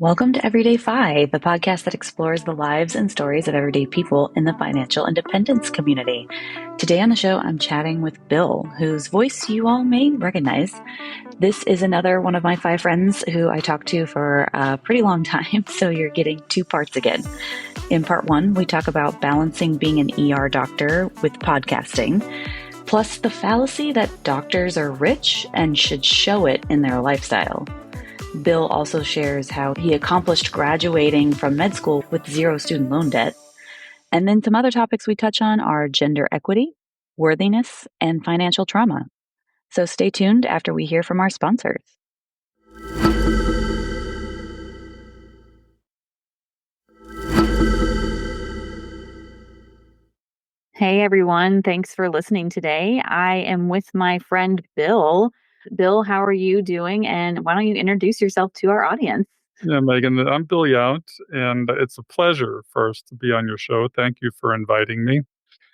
Welcome to EverydayFI, the podcast that explores the lives and stories of everyday people in the financial independence community. Today on the show, I'm chatting with Bill, whose voice you all may recognize. This is another one of my 5 friends who I talked to for a pretty long time, so you're getting 2 parts again. In part 1, we talk about balancing being an ER doctor with podcasting, plus the fallacy that doctors are rich and should show it in their lifestyle. Bill also shares how he accomplished graduating from med school with 0 student loan debt. And then some other topics we touch on are gender equity, worthiness, and financial trauma. So stay tuned after we hear from our sponsors. Hey everyone, thanks for listening today. I am with my friend Bill. Bill, how are you doing? And why don't you introduce yourself to our audience? Yeah, Megan, I'm Bill Yount, and it's a pleasure first to be on your show. Thank you for inviting me.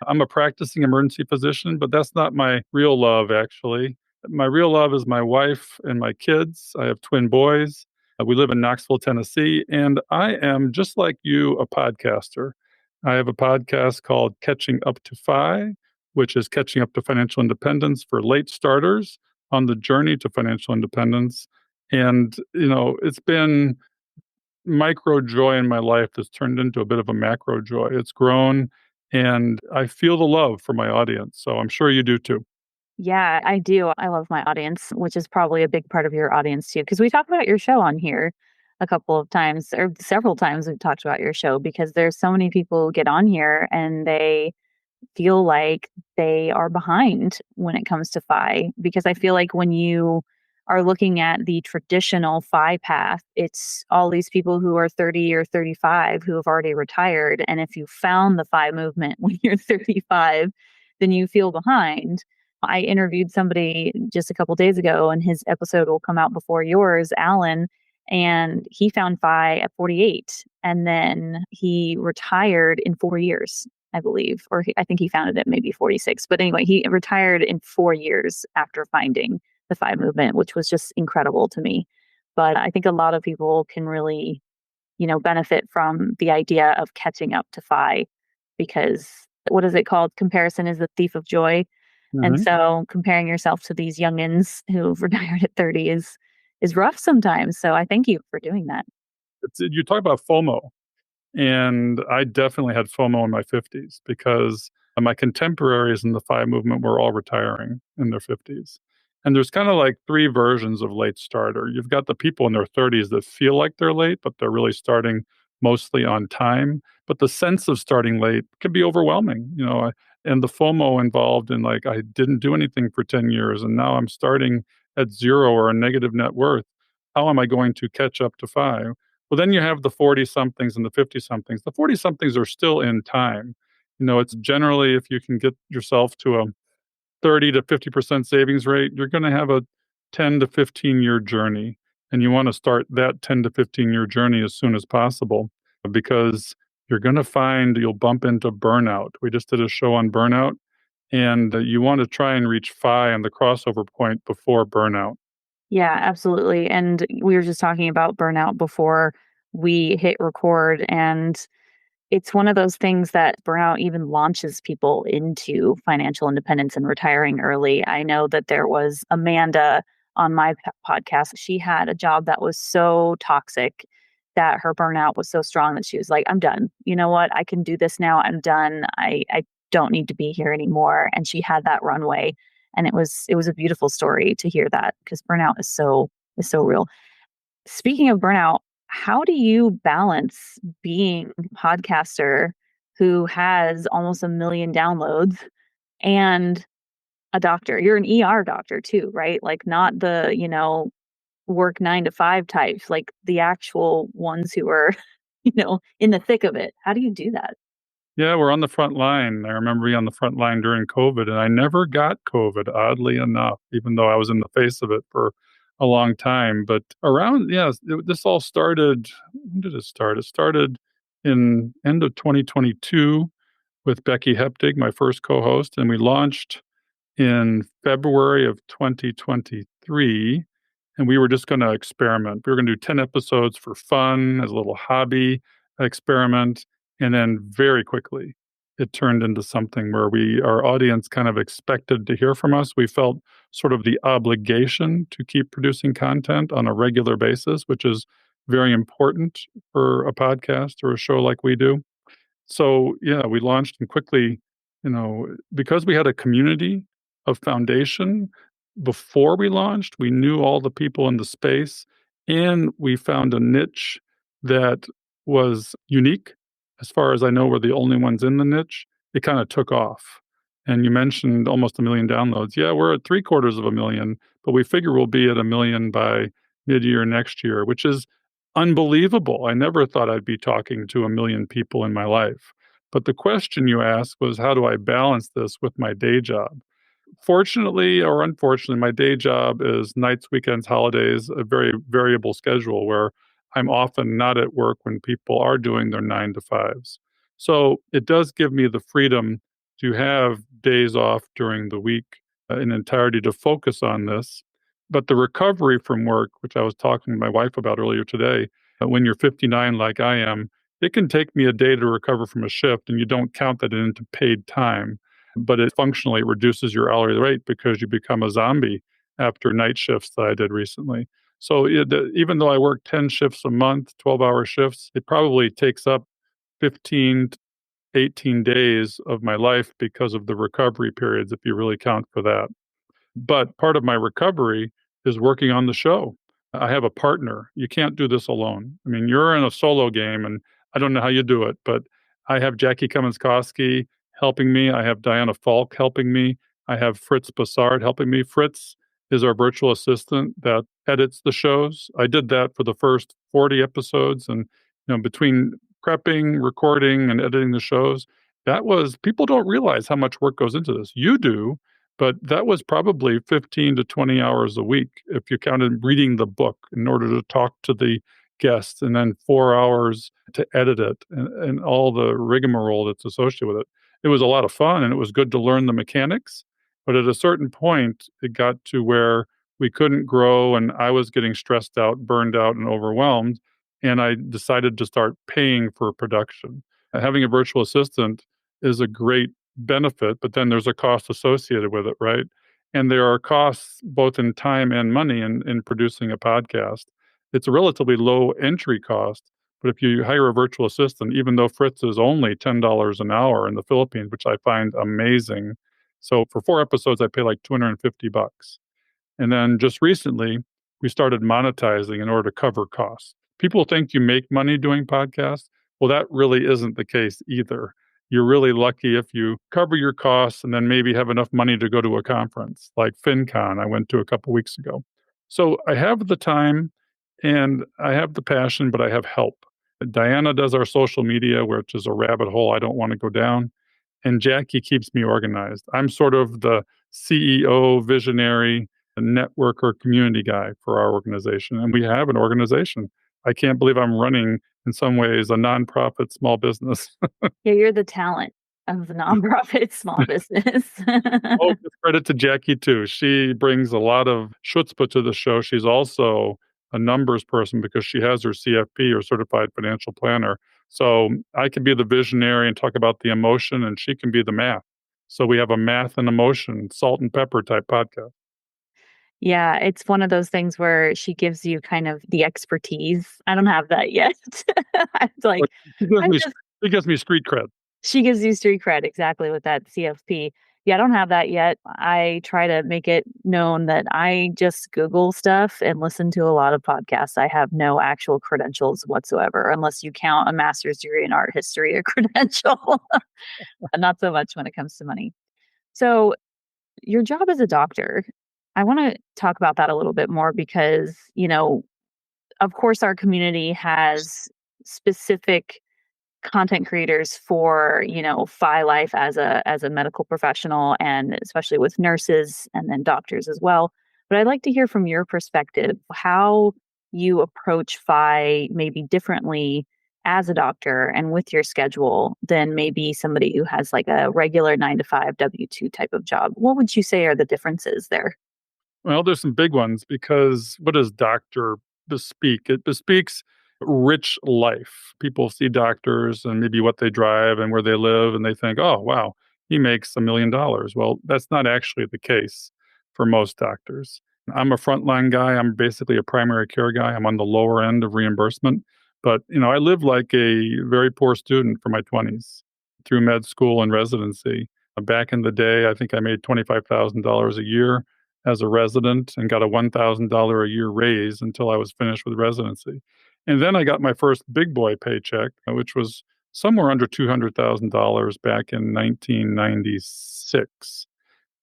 I'm a practicing emergency physician, but that's not my real love, actually. My real love is my wife and my kids. I have twin boys. We live in Knoxville, Tennessee, and I am, just like you, a podcaster. I have a podcast called Catching Up to FI, which is catching up to financial independence for late starters on the journey to financial independence. And, it's been micro joy in my life that's turned into a bit of a macro joy. It's grown and I feel the love for my audience. So I'm sure you do too. Yeah, I do. I love my audience, which is probably a big part of your audience too, because we talk about your show on here a couple of times or several times we've talked about your show because there's so many people who get on here and they feel like they are behind when it comes to FI. Because I feel like when you are looking at the traditional FI path, it's all these people who are 30 or 35 who have already retired. And if you found the FI movement when you're 35, then you feel behind. I interviewed somebody just a couple days ago, and his episode will come out before yours, Alan. And he found FI at 48, and then he retired in 4 years, I believe, or I think he founded it maybe 46. But anyway, he retired in 4 years after finding the FI movement, which was just incredible to me. But I think a lot of people can really, benefit from the idea of catching up to FI because what is it called? Comparison is the thief of joy. And Mhm. so comparing yourself to these youngins who've retired at 30 is rough sometimes. So I thank you for doing that. You talk about FOMO, and I definitely had FOMO in my 50s because my contemporaries in the FI movement were all retiring in their 50s. And there's kind of like 3 versions of late starter. You've got the people in their 30s that feel like they're late, but they're really starting mostly on time. But the sense of starting late can be overwhelming, and the FOMO involved in like, I didn't do anything for 10 years and now I'm starting at 0 or a negative net worth. How am I going to catch up to 5? Well, then you have the 40 somethings and the 50 somethings. The 40 somethings are still in time. It's generally if you can get yourself to a 30 to 50% savings rate, you're going to have a 10 to 15-year journey. And you want to start that 10 to 15-year journey as soon as possible because you're going to find you'll bump into burnout. We just did a show on burnout, and you want to try and reach FI and the crossover point before burnout. Yeah, absolutely. And we were just talking about burnout before we hit record. And it's one of those things that burnout even launches people into financial independence and retiring early. I know that there was Amanda on my podcast. She had a job that was so toxic that her burnout was so strong that she was like, I'm done. You know what? I can do this now. I'm done. I don't need to be here anymore. And she had that runway. And it was a beautiful story to hear that because burnout is so real. Speaking of burnout, how do you balance being a podcaster who has almost 1 million downloads and a doctor? You're an ER doctor too, right? Like not the, work 9 to 5 types, like the actual ones who are, in the thick of it. How do you do that? Yeah, we're on the front line. I remember being on the front line during COVID, and I never got COVID, oddly enough, even though I was in the face of it for a long time. But this all started. When did it start? It started in end of 2022 with Becky Heptig, my first co-host, and we launched in February of 2023. and we were just going to experiment. We were going to do 10 episodes for fun as a little hobby experiment. And then very quickly, it turned into something where our audience kind of expected to hear from us. We felt sort of the obligation to keep producing content on a regular basis, which is very important for a podcast or a show like we do. So, yeah, we launched and quickly, because we had a community of foundation before we launched, we knew all the people in the space, and we found a niche that was unique. As far as I know, we're the only ones in the niche. It kind of took off. And you mentioned almost a million downloads. Yeah, we're at three quarters of a million, but we figure we'll be at a million by mid year next year, which is unbelievable. I never thought I'd be talking to a million people in my life. But the question you asked was, how do I balance this with my day job? Fortunately or unfortunately, my day job is nights, weekends, holidays, a very variable schedule where I'm often not at work when people are doing their 9 to 5s. So it does give me the freedom to have days off during the week in entirety to focus on this. But the recovery from work, which I was talking to my wife about earlier today, when you're 59 like I am, it can take me a day to recover from a shift, and you don't count that into paid time, but it functionally reduces your hourly rate because you become a zombie after night shifts that I did recently. So even though I work 10 shifts a month, 12-hour shifts, it probably takes up 15 to 18 days of my life because of the recovery periods, if you really count for that. But part of my recovery is working on the show. I have a partner. You can't do this alone. I mean, you're in a solo game, and I don't know how you do it, but I have Jackie Cummins-Koski helping me. I have Diana Falk helping me. I have Fritz Bassard helping me. Fritz is our virtual assistant that edits the shows. I did that for the first 40 episodes, and between prepping, recording, and editing the shows, that was people don't realize how much work goes into this. You do, but that was probably 15 to 20 hours a week if you counted reading the book in order to talk to the guests, and then 4 hours to edit it, and all the rigmarole that's associated with it. It was a lot of fun, and it was good to learn the mechanics. But at a certain point, it got to where we couldn't grow, and I was getting stressed out, burned out, and overwhelmed. And I decided to start paying for production. Having a virtual assistant is a great benefit, but then there's a cost associated with it, right? And there are costs both in time and money in producing a podcast. It's a relatively low entry cost, but if you hire a virtual assistant, even though Fritz is only $10 an hour in the Philippines, which I find amazing. So for 4 episodes, I pay like $250. And then just recently, we started monetizing in order to cover costs. People think you make money doing podcasts. Well, that really isn't the case either. You're really lucky if you cover your costs and then maybe have enough money to go to a conference like FinCon I went to a couple weeks ago. So I have the time and I have the passion, but I have help. Diana does our social media, which is a rabbit hole I don't want to go down. And Jackie keeps me organized. I'm sort of the CEO, visionary, networker, community guy for our organization. And we have an organization. I can't believe I'm running, in some ways, a nonprofit small business. Yeah, you're the talent of the nonprofit small business. Oh, give credit to Jackie too. She brings a lot of chutzpah to the show. She's also a numbers person because she has her CFP or certified financial planner. So I can be the visionary and talk about the emotion, and she can be the math. So we have a math and emotion, salt and pepper type podcast. Yeah, it's one of those things where she gives you kind of the expertise. I don't have that yet. I'm like, But she gives I'm me just she gives me street cred. she gives you street cred exactly with that CFP. Yeah, I don't have that yet. I try to make it known that I just Google stuff and listen to a lot of podcasts. I have no actual credentials whatsoever, unless you count a master's degree in art history a credential. Not so much when it comes to money. So, your job as a doctor, I want to talk about that a little bit more because, of course, our community has specific content creators for FI life as a medical professional, and especially with nurses and then doctors as well. But I'd like to hear from your perspective how you approach FI maybe differently as a doctor and with your schedule than maybe somebody who has like a regular 9 to 5 W2 type of job. What would you say are the differences there? Well, there's some big ones because what does doctor bespeak? It bespeaks rich life. People see doctors and maybe what they drive and where they live, and they think, oh, wow, he makes $1 million. Well, that's not actually the case for most doctors. I'm a frontline guy. I'm basically a primary care guy. I'm on the lower end of reimbursement. But, I lived like a very poor student for my 20s through med school and residency. Back in the day, I think I made $25,000 a year as a resident and got a $1,000 a year raise until I was finished with residency. And then I got my first big boy paycheck, which was somewhere under $200,000 back in 1996.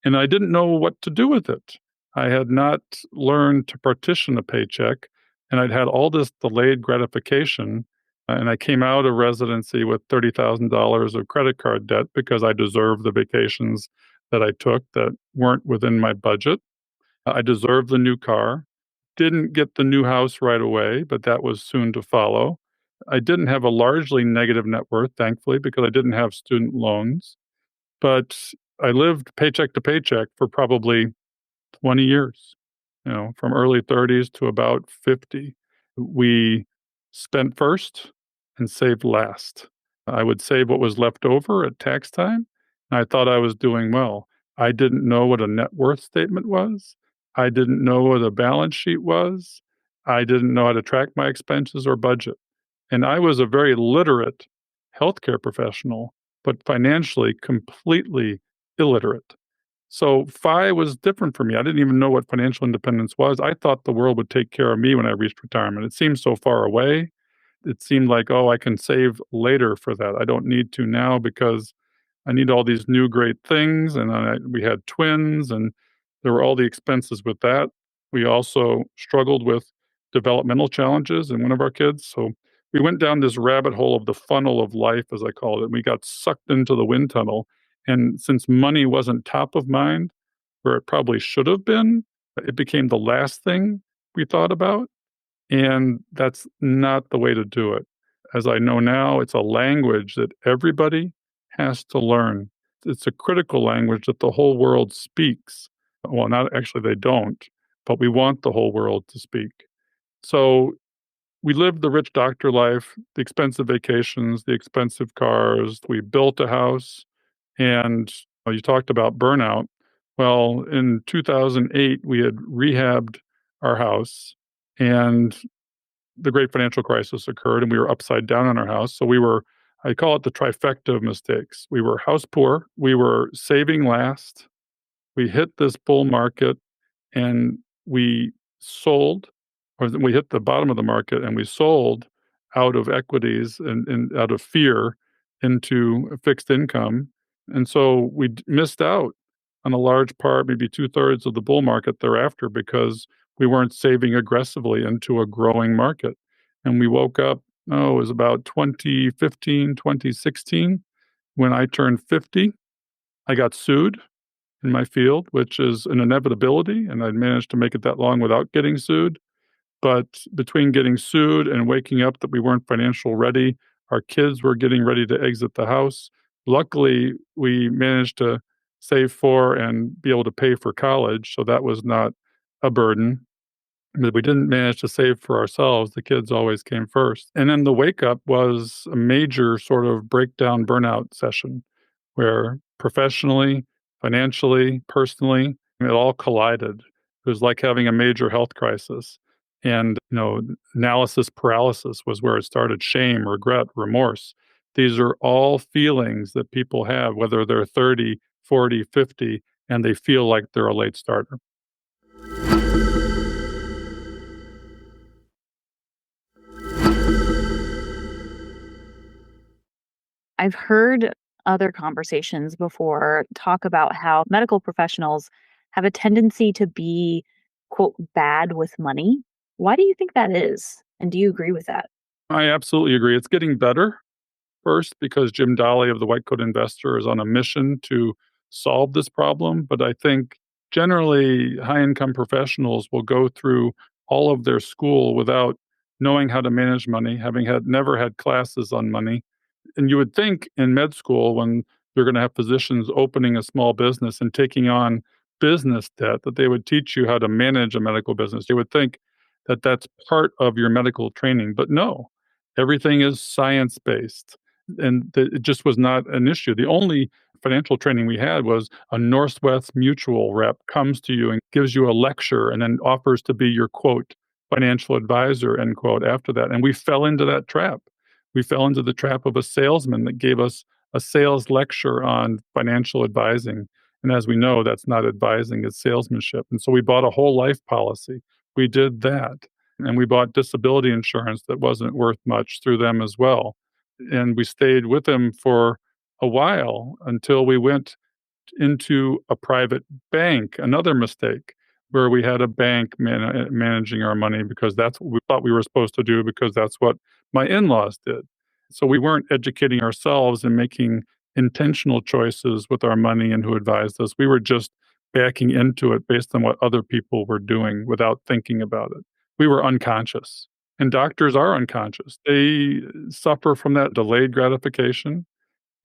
And I didn't know what to do with it. I had not learned to partition a paycheck, and I'd had all this delayed gratification. And I came out of residency with $30,000 of credit card debt because I deserved the vacations that I took that weren't within my budget. I deserved the new car. Didn't get the new house right away, but that was soon to follow. I didn't have a largely negative net worth, thankfully, because I didn't have student loans. But I lived paycheck to paycheck for probably 20 years, from early 30s to about 50. We spent first and saved last. I would save what was left over at tax time, and I thought I was doing well. I didn't know what a net worth statement was. I didn't know what a balance sheet was. I didn't know how to track my expenses or budget. And I was a very literate healthcare professional, but financially completely illiterate. So FI was different for me. I didn't even know what financial independence was. I thought the world would take care of me when I reached retirement. It seemed so far away. It seemed like, oh, I can save later for that. I don't need to now because I need all these new great things. And we had twins, and there were all the expenses with that. We also struggled with developmental challenges in one of our kids. So we went down this rabbit hole of the funnel of life, as I call it. And we got sucked into the wind tunnel. And since money wasn't top of mind, where it probably should have been, it became the last thing we thought about. And that's not the way to do it. As I know now, it's a language that everybody has to learn. It's a critical language that the whole world speaks. Well, not actually, they don't, but we want the whole world to speak. So we lived the rich doctor life, the expensive vacations, the expensive cars. We built a house. And you talked about burnout. Well, in 2008, we had rehabbed our house, and the great financial crisis occurred, and we were upside down on our house. So I call it the trifecta of mistakes. We were house poor, we were saving last, we hit this bull market, and we sold, or we hit the bottom of the market and we sold out of equities and out of fear into fixed income. And so missed out on a large part, maybe two-thirds of the bull market thereafter because we weren't saving aggressively into a growing market. And we woke up, it was about 2015, 2016, when I turned 50. I got sued in my field, which is an inevitability, and I'd managed to make it that long without getting sued. But between getting sued and waking up that we weren't financial ready, our kids were getting ready to exit the house. Luckily, we managed to save for and be able to pay for college, so that was not a burden. But we didn't manage to save for ourselves. The kids always came first. And then the wake up was a major sort of breakdown burnout session where professionally, financially, personally, it all collided. It was like having a major health crisis. And, analysis paralysis was where it started. Shame, regret, remorse. These are all feelings that people have, whether they're 30, 40, 50, and they feel like they're a late starter. I've heard other conversations before talk about how medical professionals have a tendency to be, quote, bad with money. Why do you think that is? And do you agree with that? I absolutely agree. It's getting better. First, because Jim Dolly of the White Coat Investor is on a mission to solve this problem. But I think generally high income professionals will go through all of their school without knowing how to manage money, having never had classes on money. And you would think in med school, when you're going to have physicians opening a small business and taking on business debt, that they would teach you how to manage a medical business. You would think that that's part of your medical training, but no, everything is science based. And it just was not an issue. The only financial training we had was a Northwest Mutual rep comes to you and gives you a lecture and then offers to be your quote financial advisor end quote after that. And we fell into that trap. We fell into the trap of a salesman that gave us a sales lecture on financial advising. And as we know, that's not advising, it's salesmanship. And so we bought a whole life policy. We did that. And we bought disability insurance that wasn't worth much through them as well. And we stayed with them for a while until we went into a private bank, another mistake, where we had a bank managing our money because that's what we thought we were supposed to do because that's what my in laws did. So we weren't educating ourselves and making intentional choices with our money and who advised us. We were just backing into it based on what other people were doing without thinking about it. We were unconscious. And doctors are unconscious. They suffer from that delayed gratification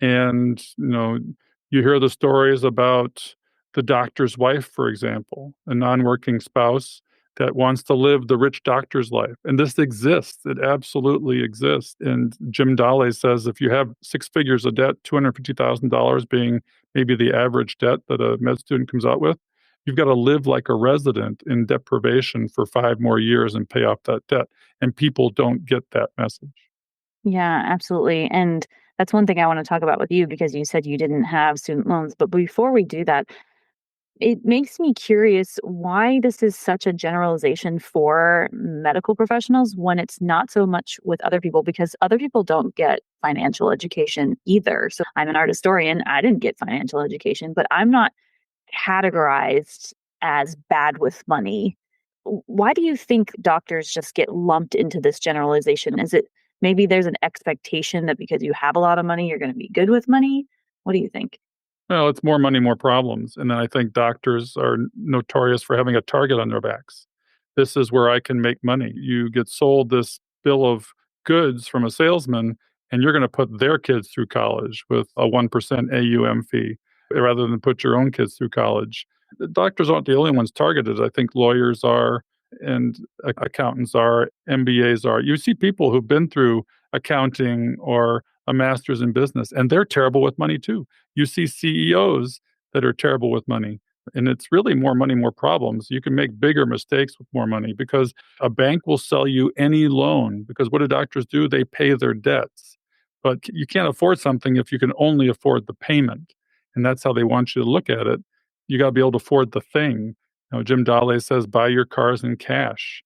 and, you hear the stories about the doctor's wife, for example, a non-working spouse that wants to live the rich doctor's life. And this exists. It absolutely exists. And Jim Dolly says if you have six figures of debt, $250,000 being maybe the average debt that a med student comes out with, you've got to live like a resident in deprivation for 5 more years and pay off that debt. And people don't get that message. Yeah, absolutely. And that's one thing I want to talk about with you because you said you didn't have student loans. But before we do that, it makes me curious why this is such a generalization for medical professionals when it's not so much with other people because other people don't get financial education either. So I'm an art historian. I didn't get financial education, but I'm not categorized as bad with money. Why do you think doctors just get lumped into this generalization? Is it maybe there's an expectation that because you have a lot of money, you're going to be good with money? What do you think? Well, it's more money, more problems. And then I think doctors are notorious for having a target on their backs. This is where I can make money. You get sold this bill of goods from a salesman, and you're going to put their kids through college with a 1% AUM fee rather than put your own kids through college. The doctors aren't the only ones targeted. I think lawyers are, and accountants are, MBAs are. You see people who've been through accounting or a master's in business, and they're terrible with money too. You see CEOs that are terrible with money. And it's really more money, more problems. You can make bigger mistakes with more money because a bank will sell you any loan. Because what do doctors do? They pay their debts. But you can't afford something if you can only afford the payment. And that's how they want you to look at it. You got to be able to afford the thing. Jim Dolly says, buy your cars in cash,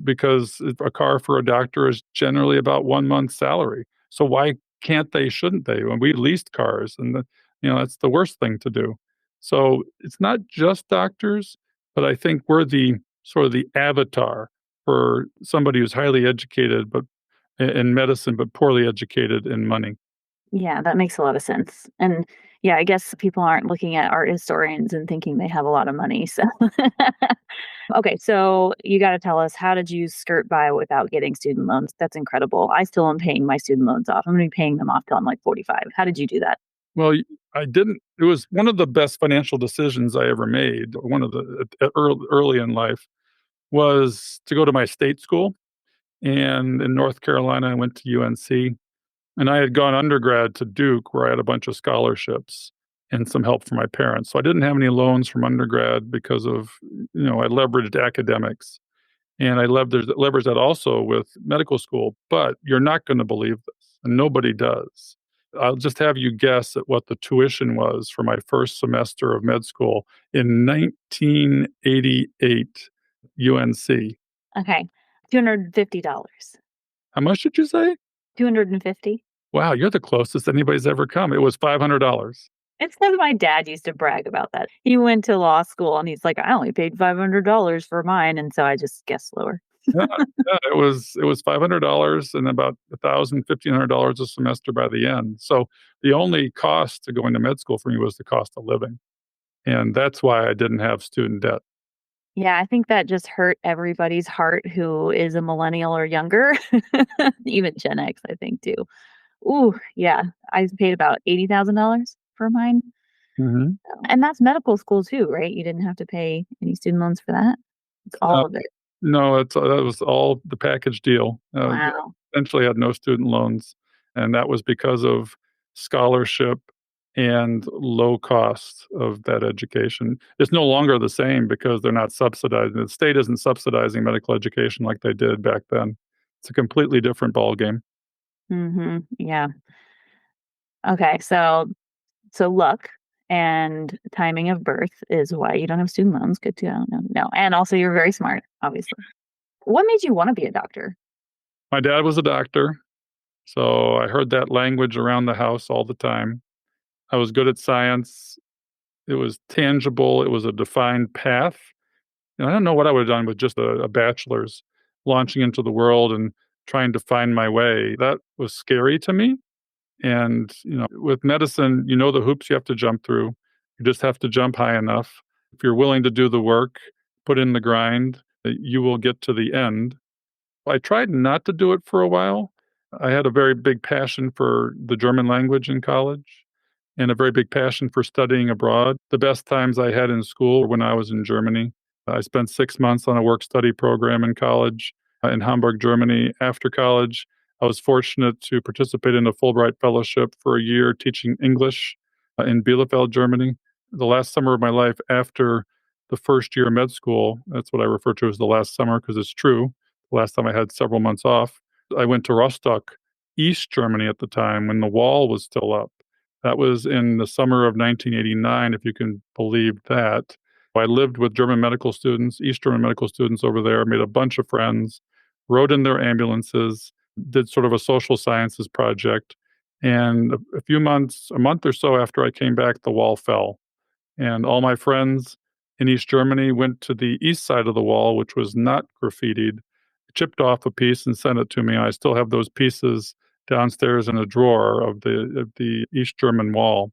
because a car for a doctor is generally about 1 month's salary. So why can't they, shouldn't they? When we leased cars and that's the worst thing to do. So it's not just doctors, but I think we're the sort of the avatar for somebody who's highly educated but in medicine but poorly educated in money. Yeah, that makes a lot of sense. And yeah, I guess people aren't looking at art historians and thinking they have a lot of money. So, okay, so you got to tell us how did you skirt by without getting student loans? That's incredible. I still am paying my student loans off. I'm going to be paying them off till I'm like 45. How did you do that? Well, I didn't. It was one of the best financial decisions I ever made. One of the early in life was to go to my state school, and in North Carolina, I went to UNC. And I had gone undergrad to Duke, where I had a bunch of scholarships and some help from my parents. So I didn't have any loans from undergrad because of, I leveraged academics. And I leveraged that also with medical school. But you're not going to believe this, and nobody does. I'll just have you guess at what the tuition was for my first semester of med school in 1988 UNC. Okay. $250. How much did you say? 250. Wow, you're the closest anybody's ever come. It was $500. It's because my dad used to brag about that. He went to law school and he's like, I only paid $500 for mine. And so I just guessed lower. Yeah, yeah, it was $500 and about $1,000, $1,500 a semester by the end. So the only cost to going to med school for me was the cost of living, and that's why I didn't have student debt. Yeah, I think that just hurt everybody's heart who is a millennial or younger, even Gen X, I think too. Ooh, yeah. I paid about $80,000 for mine. Mhm. And that's medical school too, right? You didn't have to pay any student loans for that? It's Uh, all of it. no, that was all the package deal. Wow. Essentially had no student loans, and that was because of scholarship and low cost of that education. It's no longer the same because they're not subsidizing. The state isn't subsidizing medical education like they did back then. It's a completely different ballgame. Mhm. Yeah. Okay, so luck and timing of birth is why you don't have student loans. Good to know. No, and also you're very smart, obviously. What made you wanna be a doctor? My dad was a doctor, so I heard that language around the house all the time. I was good at science. It was tangible. It was a defined path. And I don't know what I would have done with just a bachelor's, launching into the world and trying to find my way. That was scary to me. And, with medicine, the hoops you have to jump through. You just have to jump high enough. If you're willing to do the work, put in the grind, you will get to the end. I tried not to do it for a while. I had a very big passion for the German language in college and a very big passion for studying abroad. The best times I had in school were when I was in Germany. I spent 6 months on a work study program in college in Hamburg, Germany. After college, I was fortunate to participate in a Fulbright fellowship for a year teaching English in Bielefeld, Germany. The last summer of my life after the first year of med school, that's what I refer to as the last summer because it's true. The last time I had several months off, I went to Rostock, East Germany at the time when the wall was still up. That was in the summer of 1989, if you can believe that. I lived with German medical students, East German medical students over there, made a bunch of friends, rode in their ambulances, did sort of a social sciences project. And a few months, a month or so after I came back, the wall fell. And all my friends in East Germany went to the east side of the wall, which was not graffitied, chipped off a piece and sent it to me. And I still have those pieces downstairs in a drawer of the East German wall.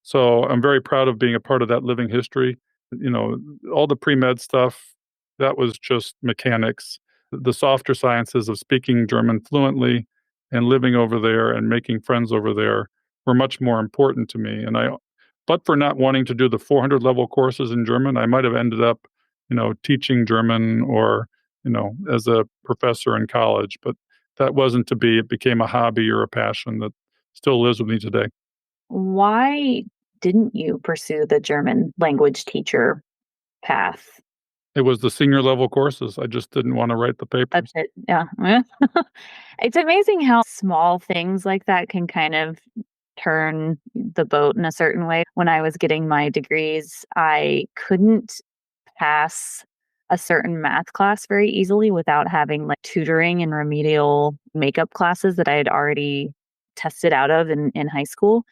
So I'm very proud of being a part of that living history. You know, all the pre-med stuff, that was just mechanics. The softer sciences of speaking German fluently and living over there and making friends over there were much more important to me. But for not wanting to do the 400 level courses in German, I might have ended up, teaching German or, as a professor in college. But that wasn't to be. It became a hobby or a passion that still lives with me today. Why didn't you pursue the German language teacher path? It was the senior level courses. I just didn't wanna write the That's papers. it. Yeah. It's amazing how small things like that can kind of turn the boat in a certain way. When I was getting my degrees, I couldn't pass a certain math class very easily without having like tutoring and remedial makeup classes that I had already tested out of in high school.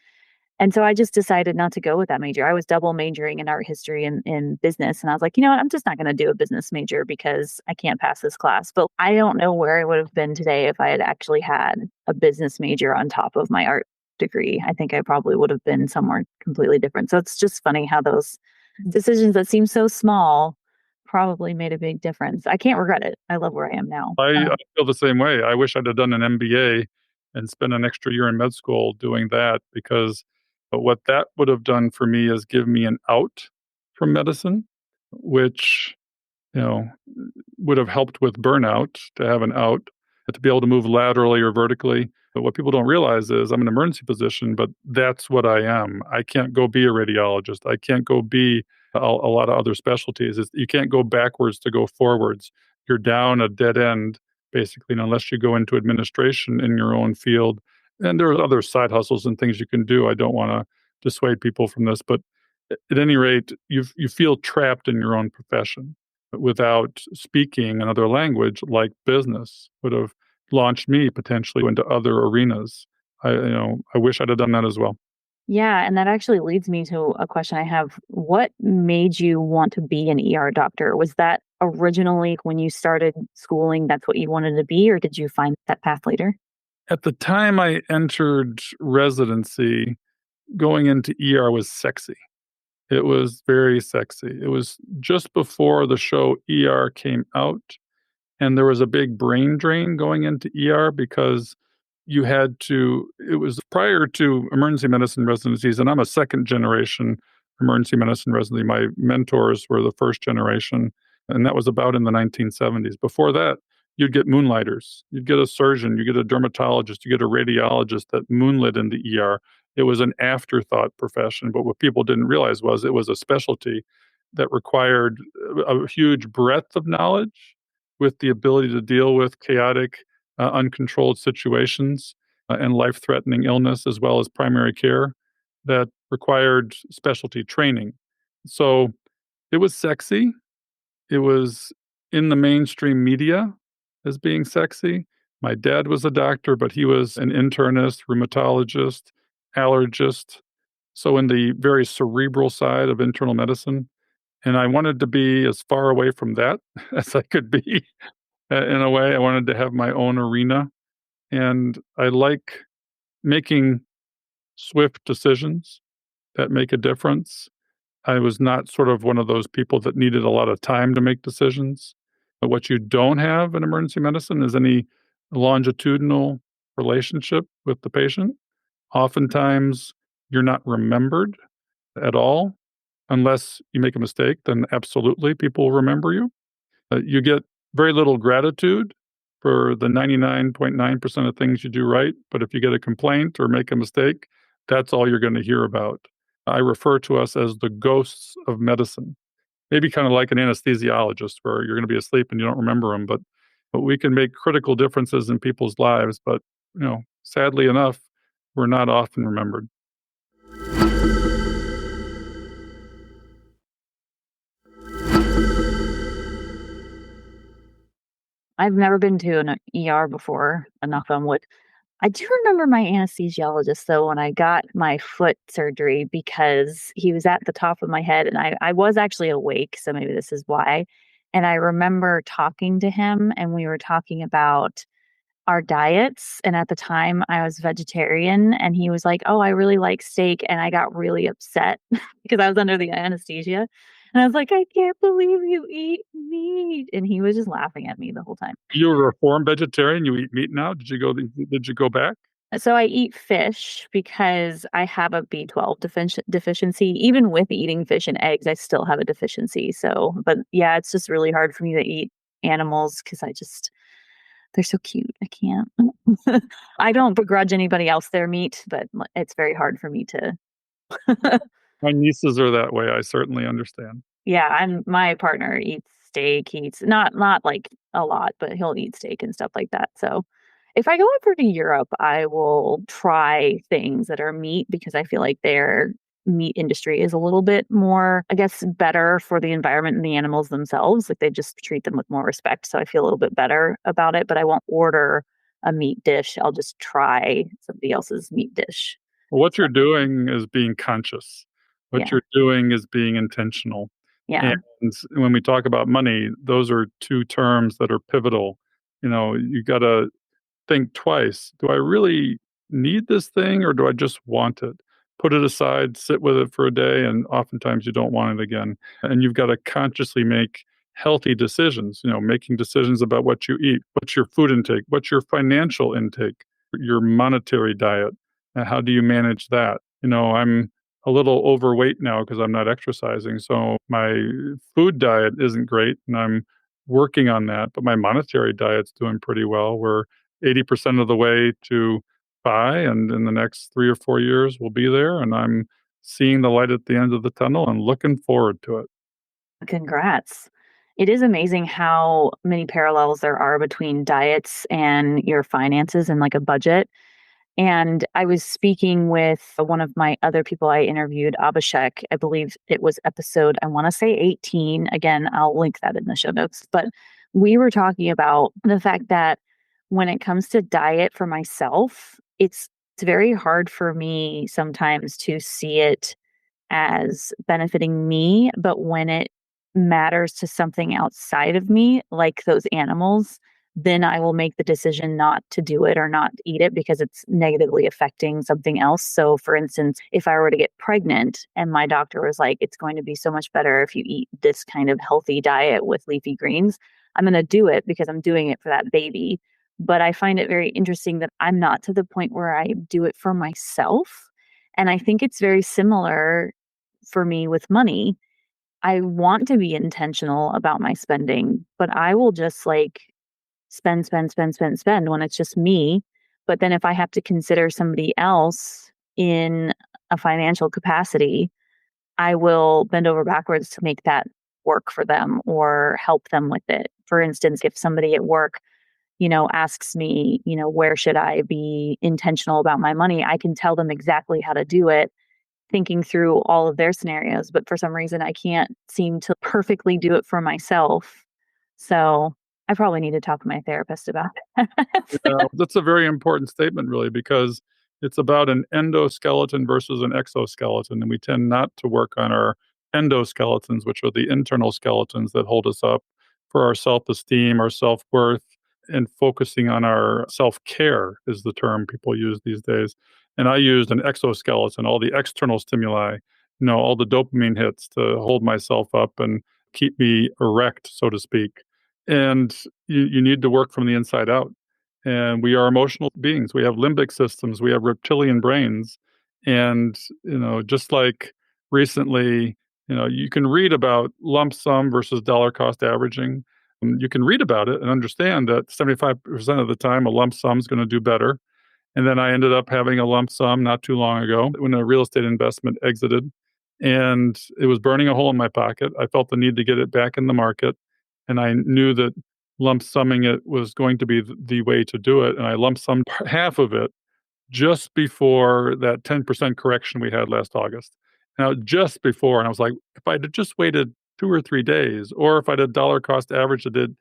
And so I just decided not to go with that major. I was double majoring in art history and in business. And I was like, you know what? I'm just not going to do a business major because I can't pass this class. But I don't know where I would have been today if I had actually had a business major on top of my art degree. I think I probably would have been somewhere completely different. So it's just funny how those decisions that seem so small probably made a big difference. I can't regret it. I love where I am now. I feel the same way. I wish I'd have done an MBA and spent an extra year in med school doing that because what that would have done for me is give me an out from medicine, which, you know, would have helped with burnout to have an out, to be able to move laterally or vertically. But what people don't realize is I'm an emergency physician, but that's what I am. I can't go be a radiologist. I can't go be a lot of other specialties. You can't go backwards to go forwards. You're down a dead end, basically, unless you go into administration in your own field. And there are other side hustles and things you can do. I don't want to dissuade people from this, but at any rate, you feel trapped in your own profession without speaking another language like business would have launched me potentially into other arenas. I wish I'd have done that as well. Yeah, and that actually leads me to a question I have. What made you want to be an ER doctor? Was that originally when you started schooling, that's what you wanted to be, or did you find that path later? At the time I entered residency, going into ER was sexy. It was very sexy. It was just before the show ER came out, and there was a big brain drain going into ER because it was prior to emergency medicine residencies, and I'm a second generation emergency medicine residency. My mentors were the first generation, and that was about in the 1970s. Before that, you'd get moonlighters, you'd get a surgeon, you get a dermatologist, you get a radiologist that moonlit in the ER. It was an afterthought profession, but what people didn't realize was it was a specialty that required a huge breadth of knowledge with the ability to deal with chaotic, uncontrolled situations and life threatening illness, as well as primary care that required specialty training. So it was sexy. It was in the mainstream media as being sexy. My dad was a doctor, but he was an internist, rheumatologist, allergist. So, in the very cerebral side of internal medicine. And I wanted to be as far away from that as I could be. In a way, I wanted to have my own arena. And I like making swift decisions that make a difference. I was not sort of one of those people that needed a lot of time to make decisions. But what you don't have in emergency medicine is any longitudinal relationship with the patient. Oftentimes, you're not remembered at all. Unless you make a mistake, then absolutely people will remember you. You get very little gratitude for the 99.9% of things you do right. But if you get a complaint or make a mistake, that's all you're going to hear about. I refer to us as the ghosts of medicine, maybe kind of like an anesthesiologist where you're going to be asleep and you don't remember them. But we can make critical differences in people's lives. But, sadly enough, we're not often remembered. I've never been to an ER before, knock on wood. I do remember my anesthesiologist though when I got my foot surgery because he was at the top of my head and I was actually awake, so maybe this is why. And I remember talking to him and we were talking about our diets. And at the time I was vegetarian and he was like, "Oh, I really like steak." And I got really upset because I was under the anesthesia. And I was like, "I can't believe you eat meat." And he was just laughing at me the whole time. You're a reformed vegetarian. You eat meat now. Did you go back? So I eat fish because I have a B12 deficiency. Even with eating fish and eggs, I still have a deficiency. So, but yeah, it's just really hard for me to eat animals because they're so cute. I can't. I don't begrudge anybody else their meat, but it's very hard for me to. My nieces are that way. I certainly understand. Yeah, and my partner eats steak. He eats not like a lot, but he'll eat steak and stuff like that. So, if I go over to Europe, I will try things that are meat because I feel like their meat industry is a little bit more, I guess, better for the environment and the animals themselves. Like they just treat them with more respect. So I feel a little bit better about it, but I won't order a meat dish. I'll just try somebody else's meat dish. Well, what So, you're doing is being conscious. What yeah. you're doing is being intentional. Yeah. And when we talk about money, those are two terms that are pivotal. You got to think twice. Do I really need this thing or do I just want it? Put it aside, sit with it for a day, and oftentimes you don't want it again. And you've got to consciously make healthy decisions, making decisions about what you eat, what's your food intake, what's your financial intake, your monetary diet, and how do you manage that? I'm a little overweight now because I'm not exercising. So my food diet isn't great and I'm working on that, but my monetary diet's doing pretty well. We're 80% of the way to buy, and in the next 3 or 4 years, we'll be there, and I'm seeing the light at the end of the tunnel and looking forward to it. Congrats. It is amazing how many parallels there are between diets and your finances and like a budget. And I was speaking with one of my other people I interviewed, Abhishek. I believe it was episode, I want to say 18. Again, I'll link that in the show notes. But we were talking about the fact that when it comes to diet for myself, it's very hard for me sometimes to see it as benefiting me, but when it matters to something outside of me, like those animals, then I will make the decision not to do it or not eat it because it's negatively affecting something else. So, for instance, if I were to get pregnant and my doctor was like, it's going to be so much better if you eat this kind of healthy diet with leafy greens, I'm going to do it because I'm doing it for that baby. But I find it very interesting that I'm not to the point where I do it for myself. And I think it's very similar for me with money. I want to be intentional about my spending, but I will just like spend, spend, spend, spend, spend when it's just me. But then if I have to consider somebody else in a financial capacity, I will bend over backwards to make that work for them or help them with it. For instance, if somebody at work, asks me, where should I be intentional about my money? I can tell them exactly how to do it, thinking through all of their scenarios. But for some reason, I can't seem to perfectly do it for myself. So I probably need to talk to my therapist about Yeah, that. that's a very important statement, really, because it's about an endoskeleton versus an exoskeleton. And we tend not to work on our endoskeletons, which are the internal skeletons that hold us up for our self esteem, our self worth, and focusing on our self care is the term people use these days. And I used an exoskeleton, all the external stimuli, all the dopamine hits to hold myself up and keep me erect, so to speak. And you need to work from the inside out. And we are emotional beings. We have limbic systems, we have reptilian brains. And, just like recently, you can read about lump sum versus dollar cost averaging. You can read about it and understand that 75% of the time, a lump sum is going to do better. And then I ended up having a lump sum not too long ago when a real estate investment exited. And it was burning a hole in my pocket. I felt the need to get it back in the market. And I knew that lump summing it was going to be the way to do it. And I lump summed half of it just before that 10% correction we had last August. Now, just before, and I was like, if I'd have just waited 2 or 3 days, or if I'd have dollar cost average that did,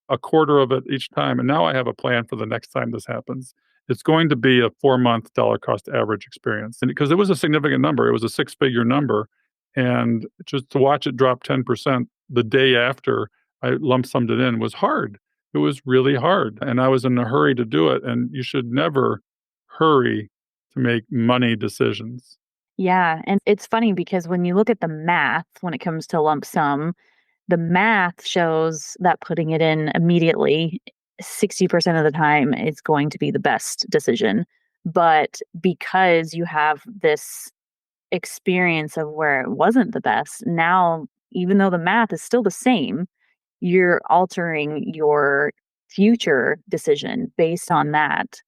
a quarter of it each time, and now I have a plan for the next time this happens. It's going to be a 4 month dollar cost average experience. And because it was a significant number, it was a six-figure number. And just to watch it drop 10% the day after I lump summed it in was hard. It was really hard. And I was in a hurry to do it. And you should never hurry to make money decisions. Yeah, and it's funny because when you look at the math when it comes to lump sum, the math shows that putting it in immediately 60% of the time is going to be the best decision. But because you have this experience of where it wasn't the best, now even though the math is still the same, you're altering your future decision based on that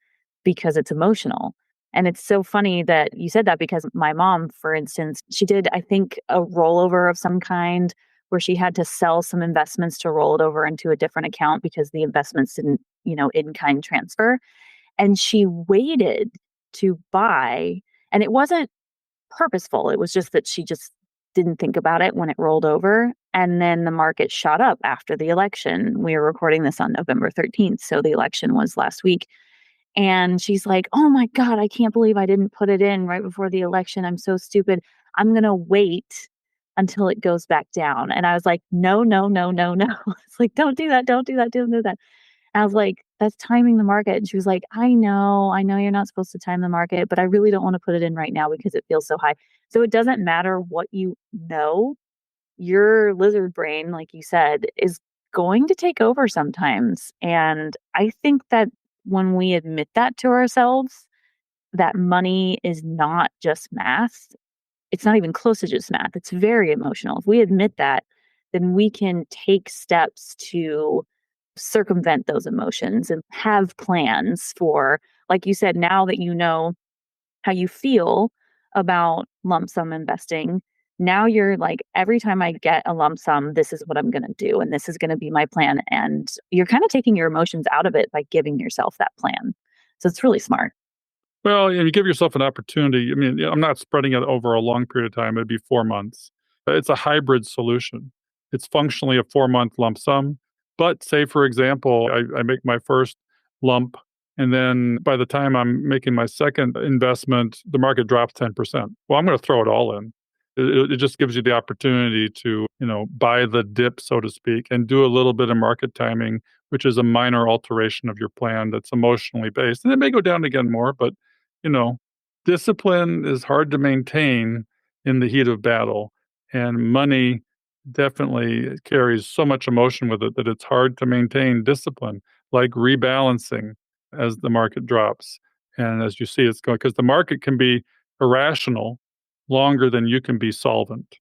because it's emotional. And it's so funny that you said that because my mom, for instance, she did, I think, a rollover of some kind where she had to sell some investments to roll it over into a different account because the investments didn't, in kind transfer. And she waited to buy, and it wasn't purposeful. It was just that she just didn't think about it when it rolled over. And then the market shot up after the election. We were recording this on November 13th. So the election was last week. And she's like, "Oh my God, I can't believe I didn't put it in right before the election. I'm so stupid. I'm going to wait until it goes back down." And I was like, "No, no, no, no, no." It's like, "Don't do that. Don't do that. Don't do that." And I was like, "That's timing the market." And she was like, I know you're not supposed to time the market, but I really don't want to put it in right now because it feels so high." So it doesn't matter what you know, your lizard brain, like you said, is going to take over sometimes. And I think that when we admit that to ourselves, that money is not just math, it's not even close to just math. It's very emotional. If we admit that, then we can take steps to circumvent those emotions and have plans for, like you said, now that you know how you feel about lump sum investing. Now you're like, every time I get a lump sum, this is what I'm going to do. And this is going to be my plan. And you're kind of taking your emotions out of it by giving yourself that plan. So it's really smart. Well, you give yourself an opportunity. I mean, I'm not spreading it over a long period of time. It'd be 4 months. It's a hybrid solution. It's functionally a 4 month lump sum. But say, for example, I make my first lump, and then by the time I'm making my second investment, the market drops 10%. Well, I'm going to throw it all in. It just gives you the opportunity to, buy the dip, so to speak, and do a little bit of market timing, which is a minor alteration of your plan that's emotionally based. And it may go down again more, but you know, discipline is hard to maintain in the heat of battle, and money definitely carries so much emotion with it that it's hard to maintain discipline. like rebalancing as the market drops. And as you see, it's going because the market can be irrational longer than you can be solvent.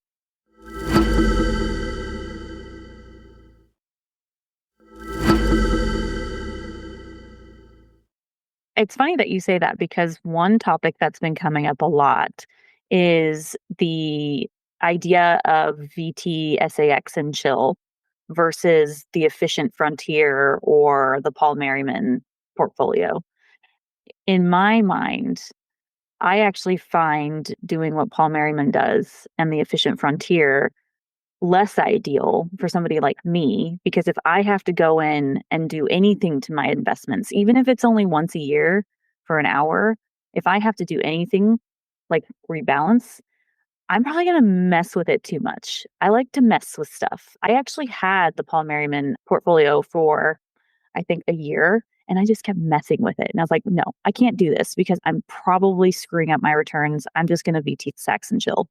It's funny that you say that because one topic that's been coming up a lot is the idea of VTSAX and chill versus the efficient frontier or the Paul Merriman portfolio. In my mind, I actually find doing what Paul Merriman does and the efficient frontier less ideal for somebody like me because if I have to go in and do anything to my investments, even if it's only once a year for an hour, if I have to do anything like rebalance, I'm probably going to mess with it too much. I like to mess with stuff. I actually had the Paul Merriman portfolio for, I think, a year. And I just kept messing with it. And I was like, no, I can't do this because I'm probably screwing up my returns. I'm just going to VT Sax and chill.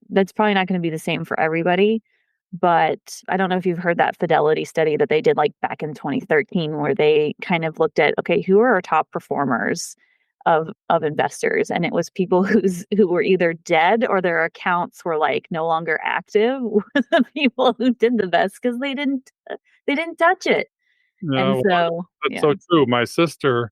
That's probably not gonna be the same for everybody, but I don't know if you've heard that Fidelity study that they did, like, back in 2013 where they kind of looked at, okay, who are our top performers of investors? And it was people who were either dead or their accounts were, like, no longer active were the people who did the best because they didn't touch it. Yeah, And well, so that's yeah. so true. My sister,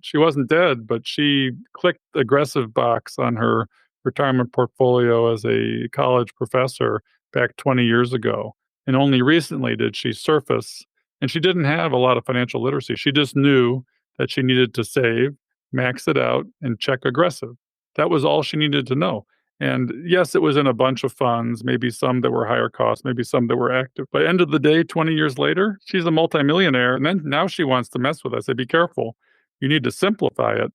she wasn't dead, but she clicked the aggressive box on her retirement portfolio as a college professor back 20 years ago. And only recently did she surface, and she didn't have a lot of financial literacy. She just knew that she needed to save, max it out, and check aggressive. That was all she needed to know. And yes, it was in a bunch of funds, maybe some that were higher cost, maybe some that were active. But end of the day, 20 years later, she's a multimillionaire. And then now she wants to mess with us. I say, be careful. You need to simplify it,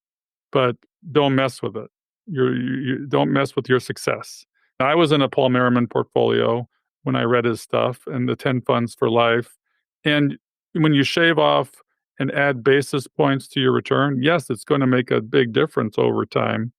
but don't mess with it. You don't mess with your success. I was in a Paul Merriman portfolio when I read his stuff and the 10 funds for life. And when you shave off and add basis points to your return, yes, it's going to make a big difference over time.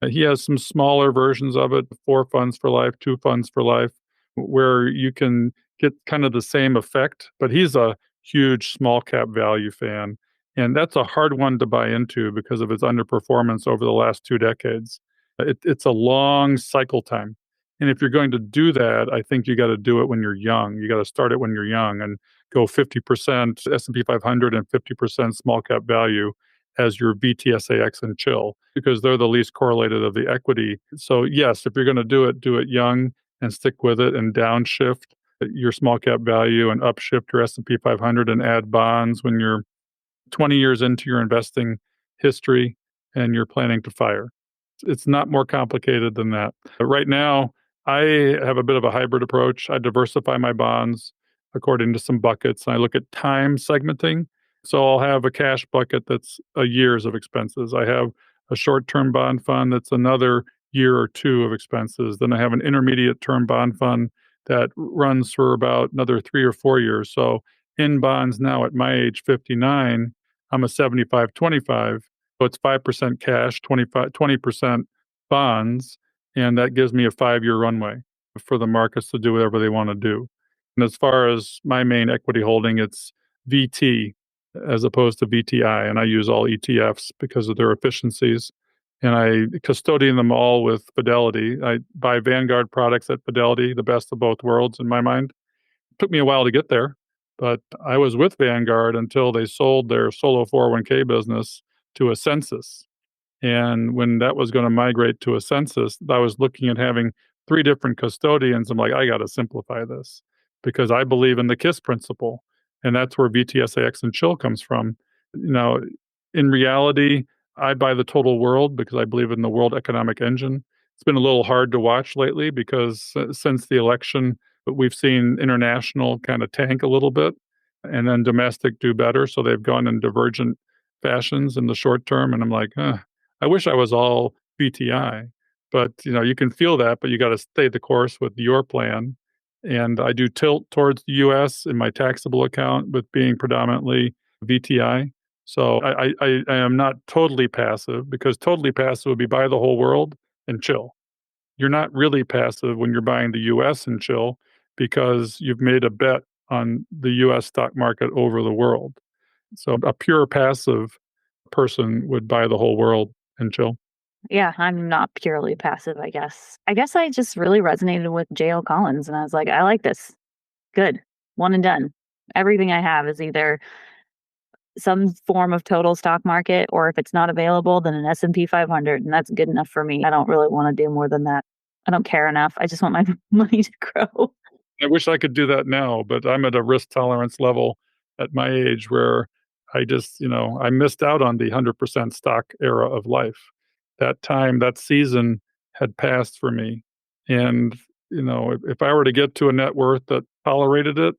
He has some smaller versions of it, 4 funds for life, 2 funds for life, where you can get kind of the same effect. But he's a huge small cap value fan. And that's a hard one to buy into because of its underperformance over the last 2 decades. It's a long cycle time. And if you're going to do that, I think you got to do it when you're young. You got to start it when you're young and go 50% S&P 500 and 50% small cap value as your VTSAX and chill because they're the least correlated of the equity. So yes, if you're going to do it young and stick with it and downshift your small cap value and upshift your S&P 500 and add bonds when you're 20 years into your investing history and you're planning to fire. It's not more complicated than that. But right now, I have a bit of a hybrid approach. I diversify my bonds according to some buckets, and I look at time segmenting. So I'll have a cash bucket that's a year's of expenses. I have a short-term bond fund that's another year or two of expenses. Then I have an intermediate term bond fund that runs for about another 3 or 4 years. So in bonds now at my age, 59, I'm a 75/25. So it's 5% cash, 20% bonds, and that gives me a 5-year runway for the markets to do whatever they want to do. And as far as my main equity holding, it's VT as opposed to VTI, and I use all ETFs because of their efficiencies. And I custodian them all with Fidelity. I buy Vanguard products at Fidelity, the best of both worlds in my mind. Took me a while to get there, but I was with Vanguard until they sold their solo 401k business to a census. And when that was going to migrate to a census, I was looking at having 3 different custodians. I'm like, I got to simplify this because I believe in the KISS principle. And that's where VTSAX and chill comes from. You know, in reality, I buy the total world because I believe in the world economic engine. It's been a little hard to watch lately because since the election, we've seen international kind of tank a little bit and then domestic do better. So they've gone in divergent fashions in the short term. And I'm like, I wish I was all BTI, but you can feel that, but you got to stay the course with your plan. And I do tilt towards the US in my taxable account with being predominantly VTI. So I am not totally passive because totally passive would be buy the whole world and chill. You're not really passive when you're buying the US and chill because you've made a bet on the US stock market over the world. So a pure passive person would buy the whole world and chill. Yeah, I'm not purely passive, I guess. I guess I just really resonated with J.L. Collins, and I was like, "I like this. Good. One and done." Everything I have is either some form of total stock market, or if it's not available, then an S&P 500, and that's good enough for me. I don't really wanna do more than that. I don't care enough. I just want my money to grow. I wish I could do that now, but I'm at a risk tolerance level at my age where I just, I missed out on the 100% stock era of life. That time, that season had passed for me. And, if I were to get to a net worth that tolerated it,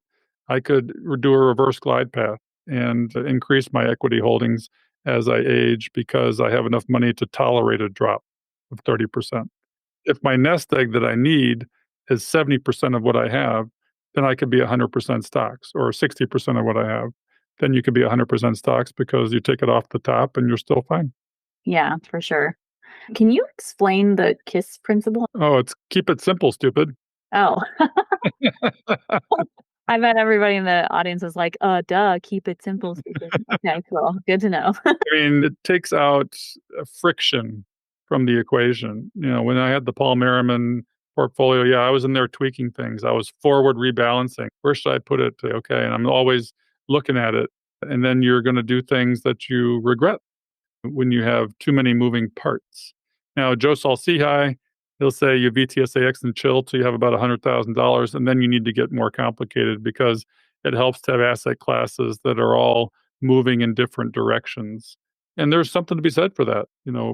I could do a reverse glide path and increase my equity holdings as I age because I have enough money to tolerate a drop of 30%. If my nest egg that I need is 70% of what I have, then I could be 100% stocks, or 60% of what I have. Then you could be 100% stocks because you take it off the top and you're still fine. Yeah, for sure. Can you explain the KISS principle? Oh, it's keep it simple, stupid. Oh, I bet everybody in the audience was like, duh, keep it simple, stupid." Okay, cool. Good to know. I mean, it takes out friction from the equation. When I had the Paul Merriman portfolio, yeah, I was in there tweaking things. I was forward rebalancing. Where should I put it? Okay. And I'm always looking at it. And then you're going to do things that you regret when you have too many moving parts. Now, Joe Saul-Sehy, he'll say you VTSAX and chill till you have about $100,000, and then you need to get more complicated because it helps to have asset classes that are all moving in different directions. And there's something to be said for that.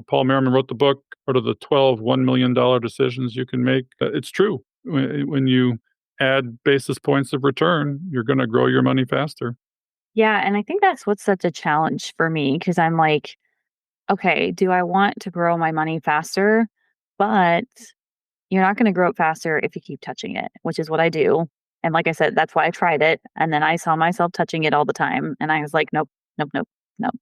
Paul Merriman wrote the book, What are the 12 $1 million decisions you can make? It's true. When you add basis points of return, you're going to grow your money faster. Yeah, and I think that's what's such a challenge for me because I'm like, okay, do I want to grow my money faster? But you're not going to grow it faster if you keep touching it, which is what I do. And like I said, that's why I tried it. And then I saw myself touching it all the time. And I was like, nope, nope, nope, nope.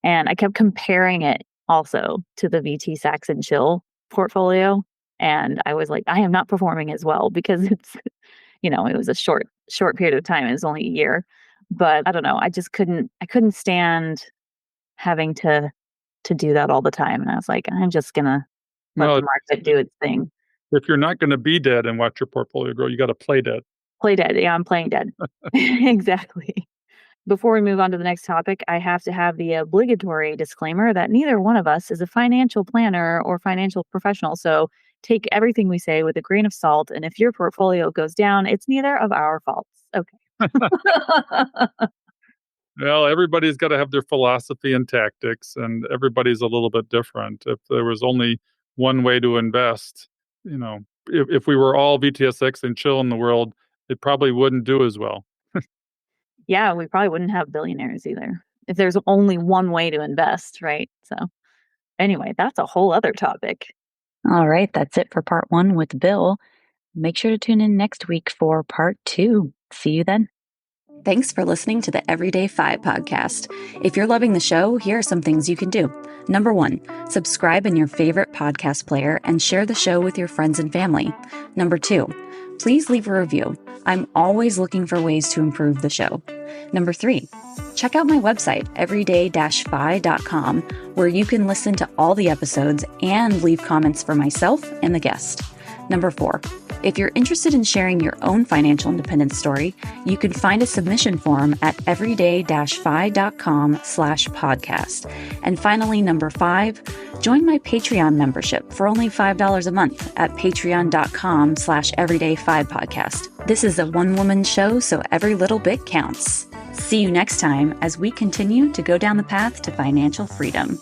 And I kept comparing it also to the VT Sax and Chill portfolio. And I was like, I am not performing as well because it was a short period of time. It was only a year. But I don't know. I couldn't stand having to do that all the time. And I was like, I'm just gonna let Well, the market do its thing. if you're not going to be dead and watch your portfolio grow, you got to play dead. Play dead. Yeah, I'm playing dead. Exactly. Before we move on to the next topic, I have to have the obligatory disclaimer that neither one of us is a financial planner or financial professional. So take everything we say with a grain of salt. And if your portfolio goes down, it's neither of our faults. Okay. Well, everybody's got to have their philosophy and tactics, and everybody's a little bit different. If there was only one way to invest, if we were all VTSX and chill in the world, it probably wouldn't do as well. Yeah, we probably wouldn't have billionaires either if there's only one way to invest, right? So, anyway, that's a whole other topic. All right, that's it for part 1 with Bill. Make sure to tune in next week for part 2. See you then. Thanks for listening to the EverydayFI podcast. If you're loving the show, here are some things you can do. Number 1, subscribe in your favorite podcast player and share the show with your friends and family. Number 2, please leave a review. I'm always looking for ways to improve the show. Number 3, check out my website, everyday-fi.com, where you can listen to all the episodes and leave comments for myself and the guest. Number 4, if you're interested in sharing your own financial independence story, you can find a submission form at everyday-fi.com/podcast. And finally, number 5, join my Patreon membership for only $5 a month at patreon.com/everydayfi podcast. This is a one-woman show, so every little bit counts. See you next time as we continue to go down the path to financial freedom.